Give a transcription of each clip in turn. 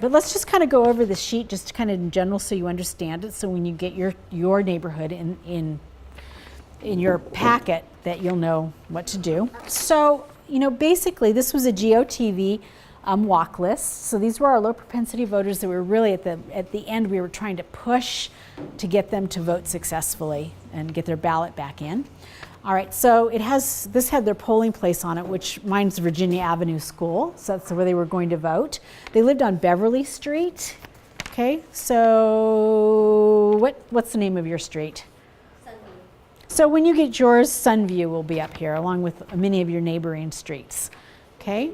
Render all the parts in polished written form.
But let's just kind of go over the sheet just kind of in general so you understand it. So when you get your neighborhood in your packet, that you'll know what to do. So, you know, basically this was a GOTV walk list. So these were our low propensity voters that were really at the end we were trying to push to get them to vote successfully and get their ballot back in. All right, so this had their polling place on it, which mine's Virginia Avenue School, so that's where they were going to vote. They lived on Beverly Street. Okay, so what's the name of your street? Sunview. So when you get yours, Sunview will be up here, along with many of your neighboring streets. Okay.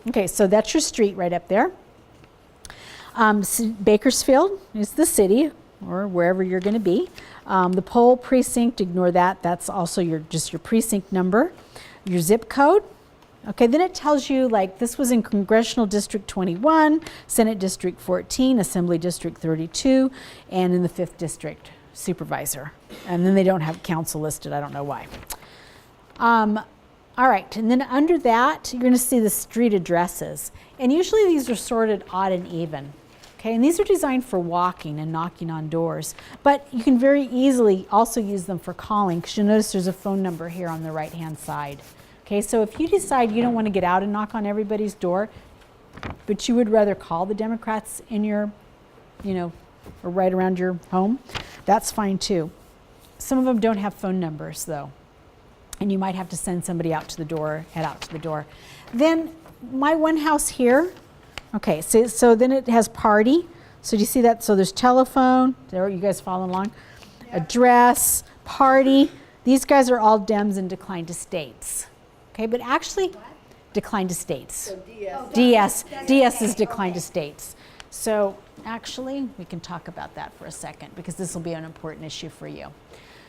Okay, so that's your street right up there. Bakersfield is the city, or wherever you're going to be. The poll precinct, ignore that. That's also just your precinct number. Your zip code. Okay, then it tells you, like, this was in Congressional District 21, Senate District 14, Assembly District 32, and in the 5th District, Supervisor. And then they don't have council listed. I don't know why. All right, and then under that, you're going to see the street addresses. And usually these are sorted odd and even. Okay, and these are designed for walking and knocking on doors, but you can very easily also use them for calling, because you'll notice there's a phone number here on the right-hand side. Okay, so if you decide you don't want to get out and knock on everybody's door, but you would rather call the Democrats in your, you know, or right around your home, that's fine too. Some of them don't have phone numbers though, and you might have to send somebody out to the door, head out to the door. Then my one house here. Okay, so then it has party. So do you see that? So there's telephone. There, you guys following along? Yeah. Address, party. These guys are all Dems and declined to states. Okay, but actually, what? Declined to states. So DS is declined to states. So actually, we can talk about that for a second, because this will be an important issue for you.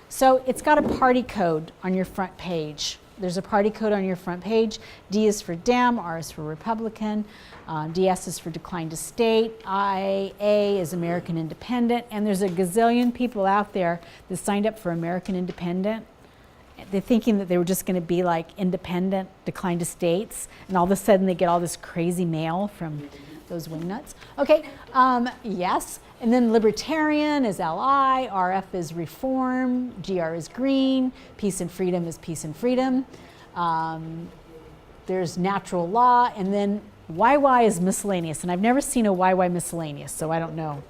So it's got a party code on your front page. There's a party code on your front page. D is for Dem, R is for Republican, DS is for declined to state, IA is American Independent, and there's a gazillion people out there that signed up for American Independent. They're thinking that they were just going to be like independent, declined to states, and all of a sudden they get all this crazy mail from those wingnuts. Okay, yes. And then Libertarian is LI, RF is Reform, GR is Green, Peace and Freedom is Peace and Freedom. There's Natural Law, and then YY is Miscellaneous. And I've never seen a YY Miscellaneous, so I don't know.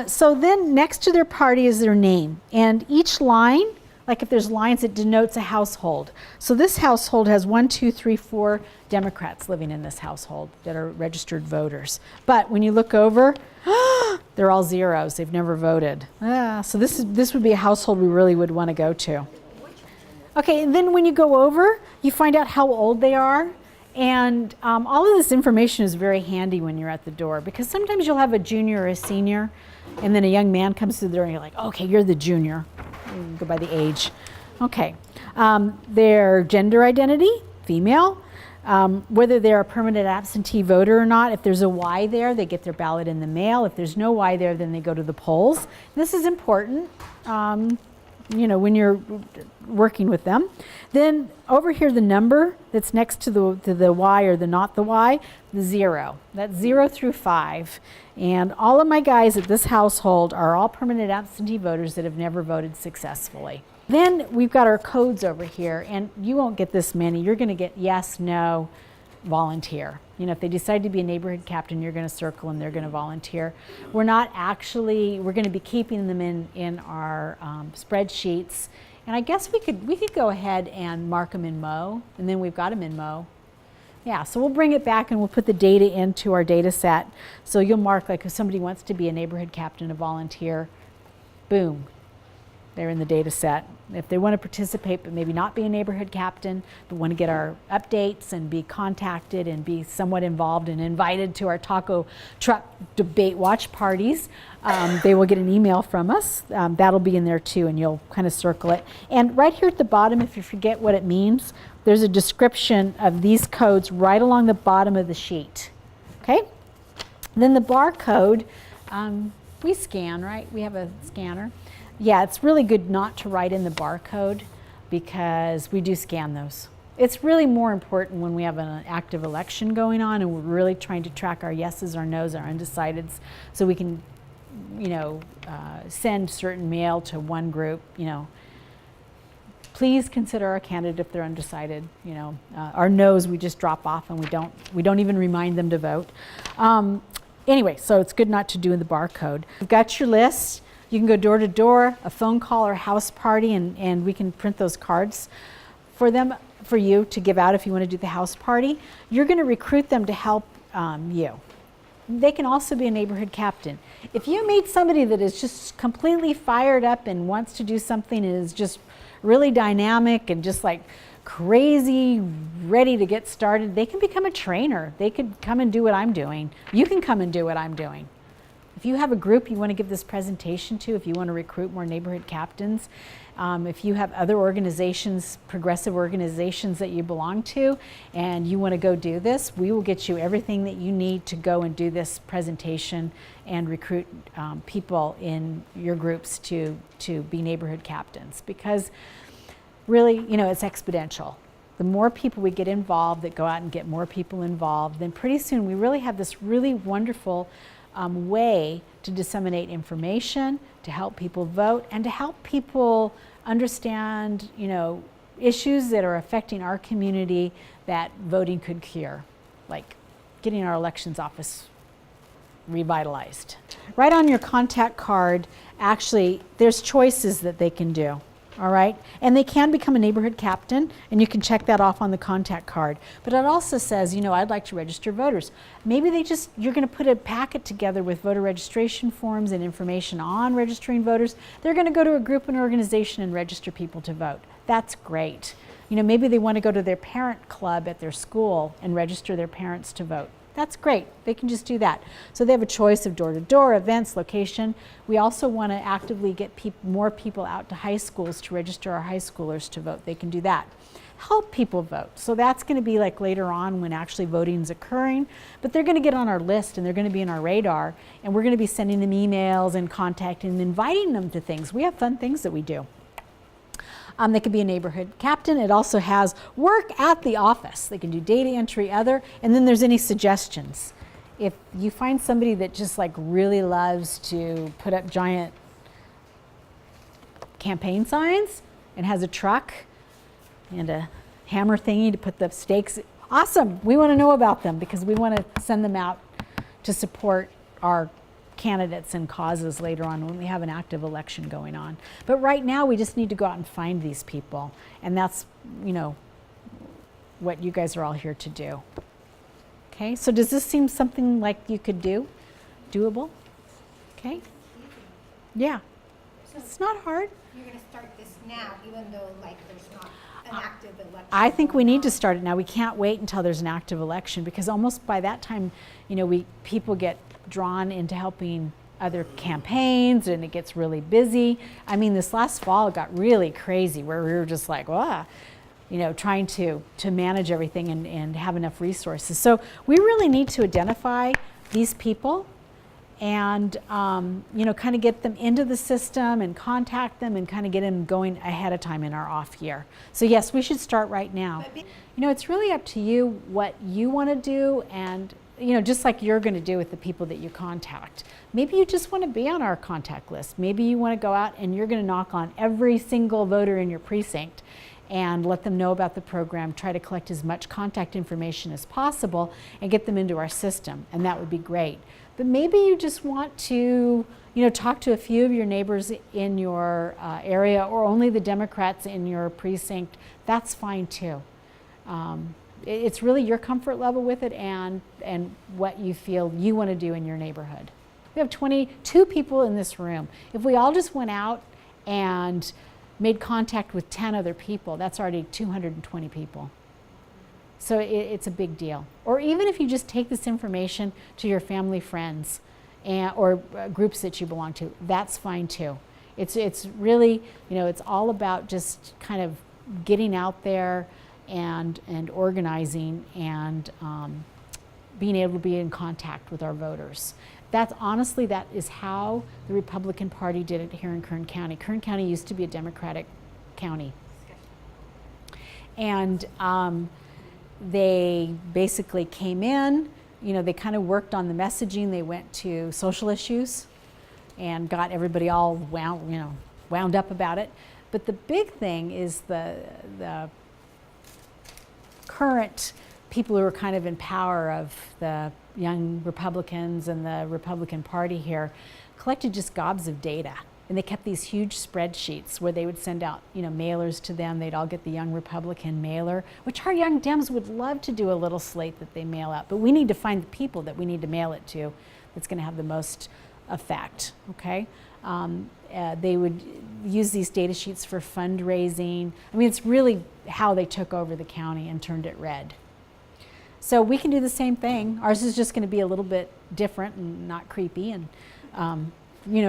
So then next to their party is their name. And each line, like if there's lines, it denotes a household. So this household has 1, 2, 3, 4 Democrats living in this household that are registered voters. But when you look over, they're all zeros. They've never voted. So this would be a household we really would want to go to. Okay, and then when you go over, you find out how old they are. And all of this information is very handy when you're at the door, because sometimes you'll have a junior or a senior, and then a young man comes through the door and you're like, okay, you're the junior. You go by the age. Okay. Their gender identity, female. Whether they're a permanent absentee voter or not. If there's a Y there, they get their ballot in the mail. If there's no Y there, then they go to the polls. This is important, you know, when you're working with them. Then over here, the number that's next to the Y or the not the Y, the 0. That's 0 through 5. And all of my guys at this household are all permanent absentee voters that have never voted successfully. Then we've got our codes over here, and you won't get this many. You're going to get yes, no, volunteer. You know, if they decide to be a neighborhood captain, you're going to circle them, they're going to volunteer. We're not actually, we're going to be keeping them in our spreadsheets. And I guess we could go ahead and mark them in Mo, and then we've got them in Mo. Yeah, so we'll bring it back and we'll put the data into our data set. So you'll mark, like, if somebody wants to be a neighborhood captain, a volunteer, boom, they're in the data set. If they want to participate but maybe not be a neighborhood captain, but want to get our updates and be contacted and be somewhat involved and invited to our taco truck debate watch parties, they will get an email from us. That'll be in there too, and you'll kind of circle it. And right here at the bottom, if you forget what it means, there's a description of these codes right along the bottom of the sheet. Okay? Then the barcode, we scan, right? We have a scanner. Yeah, it's really good not to write in the barcode, because we do scan those. It's really more important when we have an active election going on and we're really trying to track our yeses, our nos, our undecideds, so we can, send certain mail to one group. Please consider our candidate if they're undecided. Our no's we just drop off and we don't even remind them to vote. Anyway, so it's good not to do in the barcode. You've got your list. You can go door to door, a phone call or house party, and we can print those cards for you to give out if you want to do the house party. You're going to recruit them to help you. They can also be a neighborhood captain. If you meet somebody that is just completely fired up and wants to do something and is just really dynamic and just like crazy, ready to get started, they can become a trainer. They could come and do what I'm doing. You can come and do what I'm doing. If you have a group you want to give this presentation to, if you want to recruit more neighborhood captains, if you have other organizations, progressive organizations that you belong to, and you want to go do this, we will get you everything that you need to go and do this presentation and recruit people in your groups to be neighborhood captains. Because really, it's exponential. The more people we get involved, that go out and get more people involved, then pretty soon we really have this really wonderful way to disseminate information, to help people vote, and to help people understand, issues that are affecting our community that voting could cure, like getting our elections office revitalized. Right on your contact card, actually, there's choices that they can do. All right, and they can become a neighborhood captain, and you can check that off on the contact card. But it also says, I'd like to register voters. Maybe you're going to put a packet together with voter registration forms and information on registering voters. They're going to go to a group and organization and register people to vote. That's great. Maybe they want to go to their parent club at their school and register their parents to vote. That's great. They can just do that. So they have a choice of door-to-door, events, location. We also want to actively get more people out to high schools to register our high schoolers to vote. They can do that. Help people vote. So that's going to be like later on when actually voting is occurring. But they're going to get on our list and they're going to be in our radar. And we're going to be sending them emails and contacting and inviting them to things. We have fun things that we do. They could be a neighborhood captain. It also has work at the office. They can do data entry, and then there's any suggestions. If you find somebody that just like really loves to put up giant campaign signs and has a truck and a hammer thingy to put the stakes, awesome. We want to know about them because we want to send them out to support our candidates and causes later on when we have an active election going on. But right now we just need to go out and find these people, and that's what you guys are all here to do. Okay, so does this seem something like you could do? Doable? Okay? Yeah. So it's not hard. You're going to start this now, even though there's not an active election. I think we need to start it now. We can't wait until there's an active election, because almost by that time, people get drawn into helping other campaigns and it gets really busy. I mean, this last fall it got really crazy where we were just like, wow, trying to manage everything and have enough resources. So we really need to identify these people and kind of get them into the system and contact them and kind of get them going ahead of time in our off year. So yes, we should start right now. It's really up to you what you want to do, and just like you're going to do with the people that you contact. Maybe you just want to be on our contact list. Maybe you want to go out and you're going to knock on every single voter in your precinct and let them know about the program, try to collect as much contact information as possible and get them into our system, and that would be great. But maybe you just want to talk to a few of your neighbors in your area, or only the Democrats in your precinct. That's fine too. It's really your comfort level with it and what you feel you want to do in your neighborhood. We have 22 people in this room. If we all just went out and made contact with 10 other people, that's already 220 people. So it's a big deal. Or even if you just take this information to your family, friends, or groups that you belong to, that's fine too. It's really, it's all about just kind of getting out there and organizing and being able to be in contact with our voters. That is how the Republican Party did it here in Kern County. Kern County used to be a Democratic county. And they basically came in, they kind of worked on the messaging. They went to social issues and got everybody all wound up about it. But the big thing is the current people who are kind of in power of the young Republicans and the Republican Party here collected just gobs of data. And they kept these huge spreadsheets where they would send out, mailers to them. They'd all get the Young Republican mailer, which our young Dems would love to do a little slate that they mail out. But we need to find the people that we need to mail it to that's going to have the most effect, okay? They would use these data sheets for fundraising. I mean, it's really how they took over the county and turned it red. So we can do the same thing. Ours is just going to be a little bit different and not creepy and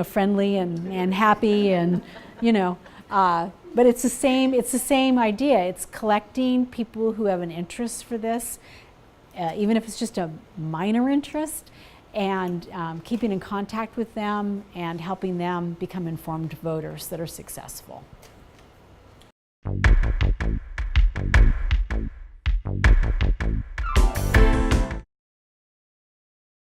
friendly and happy and, but it's the same idea. It's collecting people who have an interest for this, even if it's just a minor interest, and keeping in contact with them and helping them become informed voters that are successful.